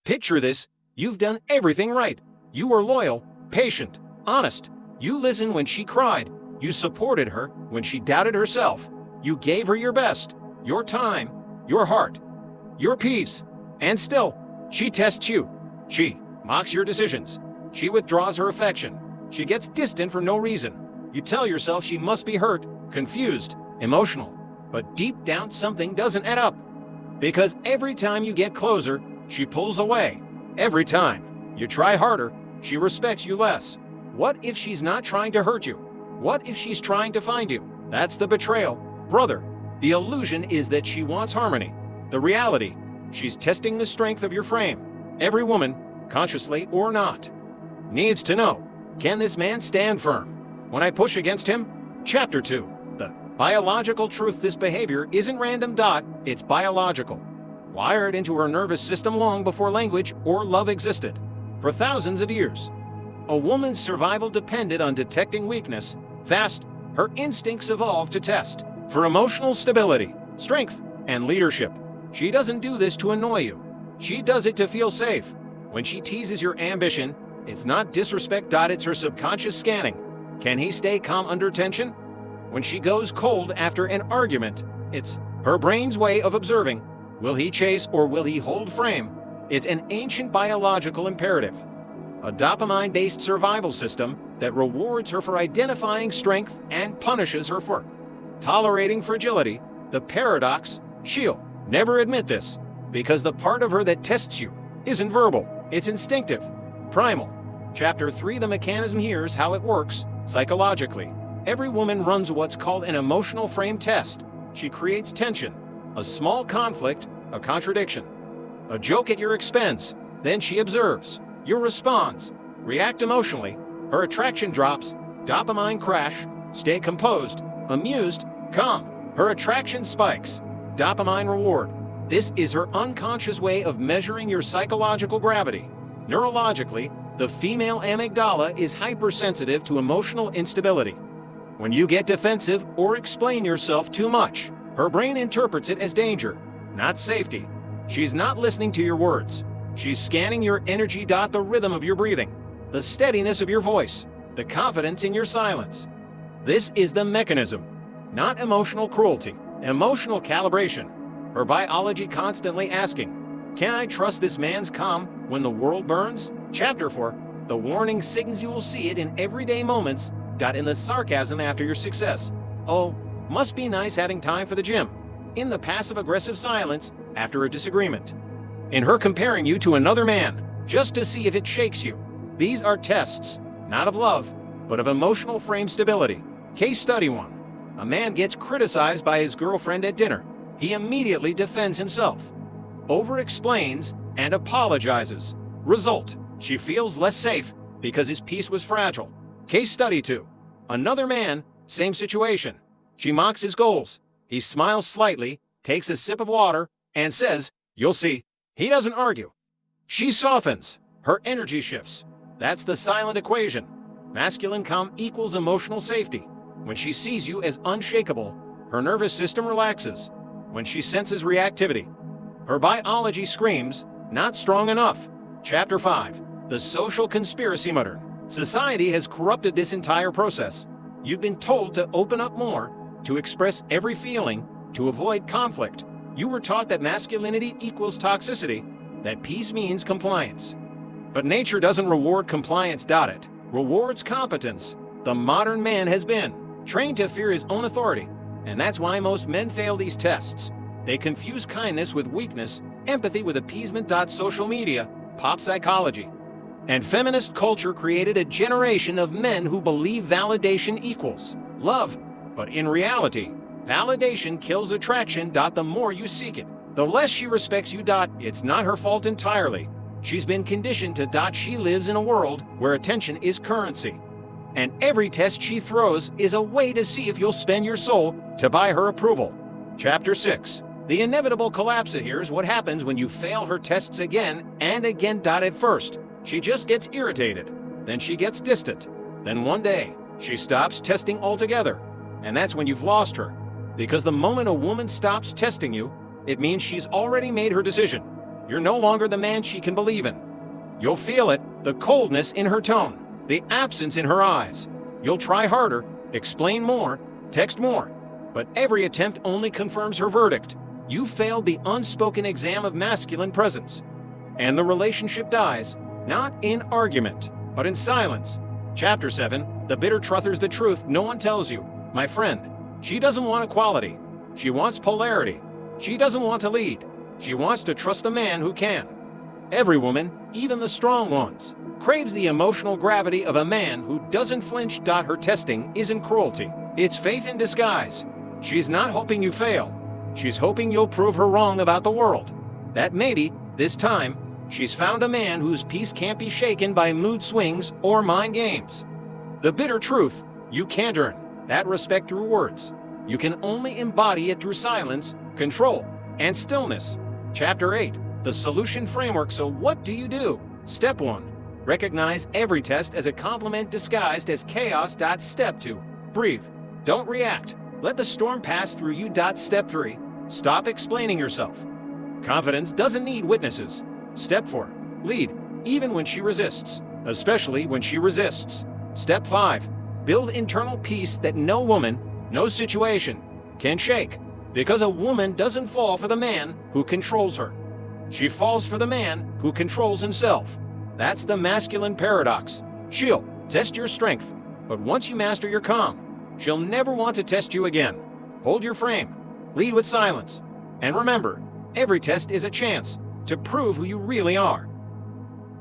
Picture this: you've done everything right. You were loyal, patient, honest. You listened when she cried. You supported her when she doubted herself. You gave her your best, your time, your heart, your peace. And still, she tests you. She mocks your decisions. She withdraws her affection. She gets distant for no reason. You tell yourself she must be hurt, confused, emotional. But deep down, something doesn't add up. Because every time you get closer, she pulls away. Every time you try harder, she respects you less. What if she's not trying to hurt you? What if she's trying to find you? That's the betrayal. Brother, the illusion is that she wants harmony. The reality, she's testing the strength of your frame. Every woman, consciously or not, needs to know, can this man stand firm when I push against him? Chapter 2. The biological truth: this behavior isn't random. It's biological. Wired into her nervous system long before language or love existed. For thousands of years, a woman's survival depended on detecting weakness. Fast, her instincts evolved to test for emotional stability, strength, and leadership. She doesn't do this to annoy you. She does it to feel safe. When she teases your ambition, it's not disrespect. It's her subconscious scanning. Can he stay calm under tension? When she goes cold after an argument, it's her brain's way of observing. Will he chase or will he hold frame? It's an ancient biological imperative. A dopamine-based survival system that rewards her for identifying strength and punishes her for tolerating fragility. The paradox: she'll never admit this, because the part of her that tests you isn't verbal, it's instinctive, primal. Chapter 3. The mechanism. Here's how it works psychologically. Every woman runs what's called an emotional frame test. She creates tension, a small conflict, a contradiction, a joke at your expense. Then she observes your response. React emotionally. Her attraction drops. Dopamine crash. Stay composed, amused, calm. Her attraction spikes. Dopamine reward. This is her unconscious way of measuring your psychological gravity. Neurologically, the female amygdala is hypersensitive to emotional instability. When you get defensive or explain yourself too much, her brain interprets it as danger, not safety. She's not listening to your words. She's scanning your energy. The rhythm of your breathing, the steadiness of your voice, the confidence in your silence. This is the mechanism, not emotional cruelty, emotional calibration. Her biology constantly asking, can I trust this man's calm when the world burns? Chapter 4. The warning signs. You will see it in everyday moments. In the sarcasm after your success. Oh, must be nice having time for the gym. In the passive-aggressive silence after a disagreement. In her comparing you to another man, just to see if it shakes you. These are tests, not of love, but of emotional frame stability. Case study 1. A man gets criticized by his girlfriend at dinner. He immediately defends himself, over-explains, and apologizes. Result: she feels less safe because his peace was fragile. Case study 2. Another man, same situation. She mocks his goals. He smiles slightly, takes a sip of water, and says, you'll see. He doesn't argue. She softens. Her energy shifts. That's the silent equation. Masculine calm equals emotional safety. When she sees you as unshakable, her nervous system relaxes. When she senses reactivity, her biology screams, not strong enough. Chapter 5. The social conspiracy. Modern society has corrupted this entire process. You've been told to open up more, to express every feeling, to avoid conflict. You were taught that masculinity equals toxicity, that peace means compliance. But nature doesn't reward compliance. It rewards competence. The modern man has been trained to fear his own authority, and that's why most men fail these tests. They confuse kindness with weakness, empathy with appeasement. Social media, pop psychology, and feminist culture created a generation of men who believe validation equals love. But in reality, validation kills attraction. The more you seek it, the less she respects you. It's not her fault entirely. She's been conditioned to. She lives in a world where attention is currency. And every test she throws is a way to see if you'll spend your soul to buy her approval. Chapter 6. The inevitable collapse. Here's what happens when you fail her tests again and again. At first, she just gets irritated. Then she gets distant. Then one day, she stops testing altogether. And that's when you've lost her. Because the moment a woman stops testing you, it means she's already made her decision. You're no longer the man she can believe in. You'll feel it, the coldness in her tone, the absence in her eyes. You'll try harder, explain more, text more, but every attempt only confirms her verdict. You failed the unspoken exam of masculine presence. And the relationship dies, not in argument, but in silence. Chapter 7, The Bitter Truthers the Truth No One Tells You. My friend, she doesn't want equality. She wants polarity. She doesn't want to lead. She wants to trust the man who can. Every woman, even the strong ones, craves the emotional gravity of a man who doesn't flinch. Her testing isn't cruelty. It's faith in disguise. She's not hoping you fail. She's hoping you'll prove her wrong about the world. That maybe, this time, she's found a man whose peace can't be shaken by mood swings or mind games. The bitter truth, you can't earn that respect through words. You can only embody it through silence, control, and stillness. Chapter 8, The Solution Framework. So what do you do? Step 1. Recognize every test as a compliment disguised as chaos. Step 2. Breathe. Don't react. Let the storm pass through you. Step 3. Stop explaining yourself. Confidence doesn't need witnesses. Step 4. Lead, even when she resists, especially when she resists. Step 5. Build internal peace that no woman, no situation can shake, because a woman doesn't fall for the man who controls her. She falls for the man who controls himself. That's the masculine paradox. She'll test your strength, but once you master your calm, she'll never want to test you again. Hold your frame. Lead with silence. And remember, every test is a chance to prove who you really are.